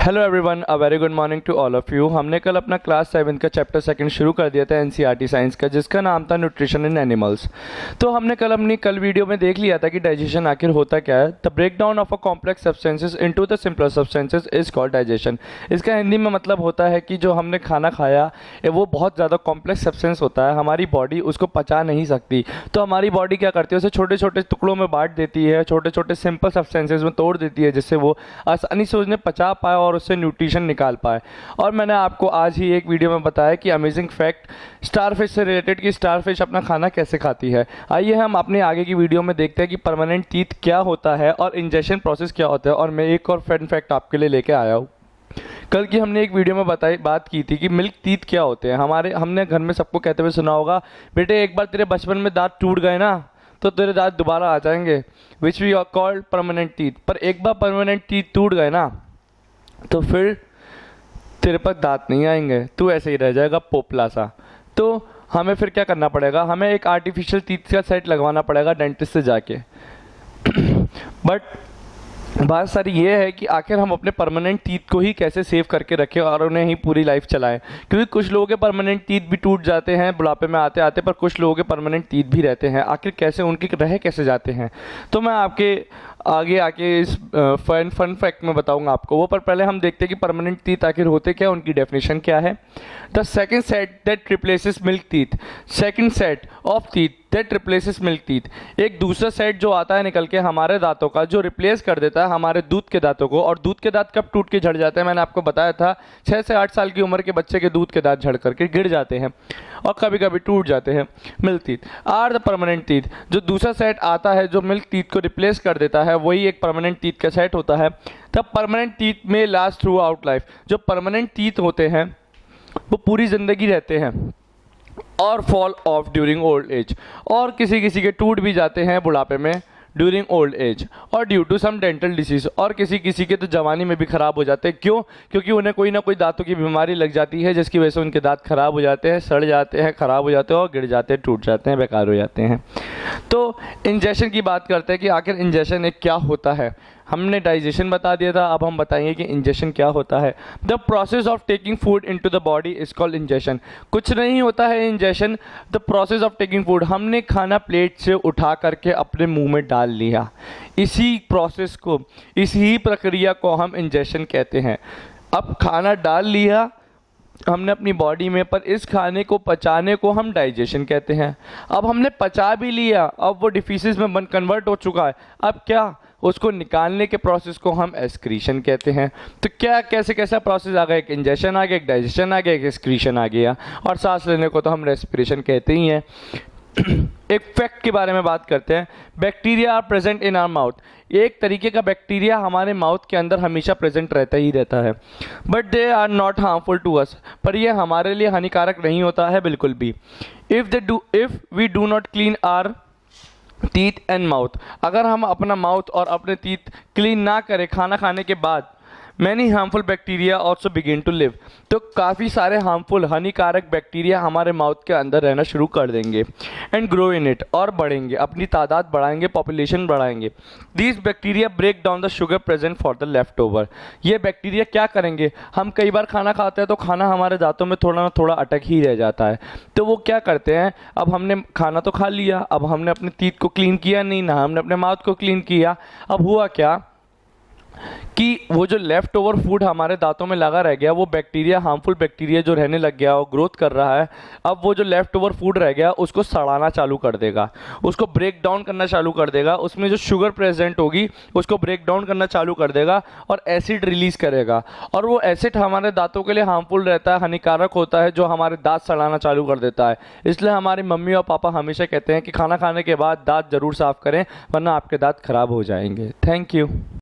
Hello everyone, a very good morning to all of you. हमने कल अपना class 7 का चैप्टर 2 शुरू कर दिया था एनसीईआरटी साइंस का, जिसका नाम था न्यूट्रिशन इन एनिमल्स। तो हमने कल वीडियो में देख लिया था कि डाइजेशन आखिर होता क्या है। The break down of a complex substances into the simpler substances is called digestion. इसका हिंदी में मतलब होता है कि जो हमने खाना खाया वो बहुत ज़्यादा कॉम्प्लेक्स सब्सटेंस होता है, हमारी बॉडी उसको पचा नहीं सकती। तो हमारी बॉडी क्या करती है, उसे छोटे छोटे टुकड़ों में बांट देती है, छोटे छोटे सिंपल सब्सटेंसेस में तोड़ देती है, जिससे वो आसानी से उन्हें पचा पाए और उससे न्यूट्रिशन निकाल पाए। और मैंने आपको आज ही एक वीडियो में बताया कि अमेजिंग फैक्ट स्टारफिश से रिलेटेड कि स्टारफिश अपना खाना कैसे खाती है। आइए हम अपने आगे की वीडियो में देखते हैं कि परमानेंट टीथ क्या होता है और इंजेक्शन प्रोसेस क्या होता है। और मैं एक और फन फैक्ट आपके लिए लेके आया हूँ। कल की हमने एक वीडियो में बात की थी कि मिल्क टीथ क्या होते हैं। हमने घर में सबको कहते हुए सुना होगा, बेटे एक बार तेरे बचपन में दांत टूट गए ना तो तेरे दांत दोबारा आ जाएंगे, which we are called permanent teeth. पर एक बार परमानेंट टीथ टूट गए ना तो फिर तेरे पास दांत नहीं आएंगे, तू ऐसे ही रह जाएगा पोपला सा। तो हमें फिर क्या करना पड़ेगा, हमें एक आर्टिफिशियल टीथ का सेट लगवाना पड़ेगा डेंटिस्ट से जाके। बट बात सारी ये है कि आखिर हम अपने परमानेंट टीथ को ही कैसे सेव करके रखें और उन्हें ही पूरी लाइफ चलाएं। क्योंकि कुछ लोगों के परमानेंट टीथ भी टूट जाते हैं बुढ़ापे में आते आते, पर कुछ लोगों के परमानेंट टीथ भी रहते हैं। आखिर कैसे उनके रह कैसे जाते हैं, तो मैं आपके आगे इस फन फैक्ट में बताऊंगा आपको वो। पर पहले हम देखते हैं कि परमानेंट टीथ आखिर होते क्या, उनकी डेफिनेशन क्या है। The second set that replaces milk teeth, second set of teeth that replaces milk teeth. एक दूसरा सेट जो आता है निकल के हमारे दांतों का, जो रिप्लेस कर देता है हमारे दूध के दांतों को। और दूध के दांत कब टूट के झड़ जाते हैं, मैंने आपको बताया था 6 से 8 साल की उम्र के बच्चे के दूध के दांत झड़ करके गिर जाते हैं और कभी कभी टूट जाते हैं। Milk teeth are the permanent teeth. जो दूसरा सेट आता है जो मिल्क टीथ को रिप्लेस कर देता है, वही एक परमानेंट टीथ का सेट होता है। तब परमानेंट टीथ में लास्ट थ्रू आउट लाइफ। जो परमानेंट टीथ होते हैं वो पूरी ज़िंदगी रहते हैं और fall of during old age. और किसी किसी के टूट भी जाते हैं बुढ़ापे में ड्यूरिंग ओल्ड एज और due to some dental disease. और किसी किसी के तो जवानी में भी ख़राब हो जाते हैं। क्यों? क्योंकि उन्हें कोई ना कोई दांतों की बीमारी लग जाती है, जिसकी वजह से उनके दांत खराब हो जाते हैं, सड़ जाते हैं, ख़राब हो जाते हैं और गिर जाते हैं, टूट जाते हैं, बेकार हो जाते हैं। तो इंजेक्शन की बात करते हैं कि आखिर इंजेक्शन एक क्या होता है। हमने डाइजेशन बता दिया था, अब हम बताएंगे कि इंजेक्शन क्या होता है। The process of taking food into the body is called injection. कुछ नहीं होता है injection, the process of taking food. हमने खाना प्लेट से उठा करके अपने मुंह में डाल लिया, इसी प्रोसेस को, इसी प्रक्रिया को हम इंजेक्शन कहते हैं। अब खाना डाल लिया हमने अपनी बॉडी में, पर इस खाने को पचाने को हम डाइजेशन कहते हैं। अब हमने पचा भी लिया, अब वो डिफीसेस में कन्वर्ट हो चुका है, अब क्या, उसको निकालने के प्रोसेस को हम एक्सक्रीशन कहते हैं। तो क्या कैसे कैसा प्रोसेस आ गया, एक इंजेक्शन आ गया, एक डाइजेशन आ गया, एक एक्सक्रीशन आ गया। और सांस लेने को तो हम रेस्पिरेशन कहते ही हैं। एक फैक्ट के बारे में बात करते हैं। Bacteria are present in our mouth. एक तरीके का बैक्टीरिया हमारे माउथ के अंदर हमेशा प्रेजेंट रहता ही रहता है, but they are not harmful to us. पर यह हमारे लिए हानिकारक नहीं होता है बिल्कुल भी। If we do not clean our teeth and mouth. अगर हम अपना माउथ और अपने टीथ क्लीन ना करें खाना खाने के बाद, many harmful bacteria also begin to live. तो काफ़ी सारे हार्मफुल हानिकारक बैक्टीरिया हमारे माउथ के अंदर रहना शुरू कर देंगे एंड ग्रो इन इट, और बढ़ेंगे, अपनी तादाद बढ़ाएंगे, पॉपुलेशन बढ़ाएंगे। These bacteria break down the sugar present for the leftover. ये बैक्टीरिया क्या करेंगे, हम कई बार खाना खाते हैं तो खाना हमारे दांतों में थोड़ा ना थोड़ा अटक ही रह जाता है। तो वो क्या करते हैं, अब हमने खाना तो खा लिया, अब हमने अपने टीथ को क्लीन किया नहीं, ना हमने अपने माउथ को क्लीन किया। अब हुआ क्या कि वो जो लेफ़्ट ओवर फूड हमारे दांतों में लगा रह गया, वो बैक्टीरिया, हार्मफुल बैक्टीरिया जो रहने लग गया, वो ग्रोथ कर रहा है। अब वो जो लेफ़्ट ओवर फूड रह गया उसको सड़ाना चालू कर देगा, उसको ब्रेक डाउन करना चालू कर देगा, उसमें जो शुगर प्रेजेंट होगी उसको ब्रेक डाउन करना चालू कर देगा और एसिड रिलीज़ करेगा। और वो एसिड हमारे दांतों के लिए हार्मफुल रहता है, हानिकारक होता है, जो हमारे दांत सड़ाना चालू कर देता है। इसलिए हमारी मम्मी और पापा हमेशा कहते हैं कि खाना खाने के बाद दांत ज़रूर साफ़ करें, वरना आपके दांत खराब हो जाएंगे। Thank you.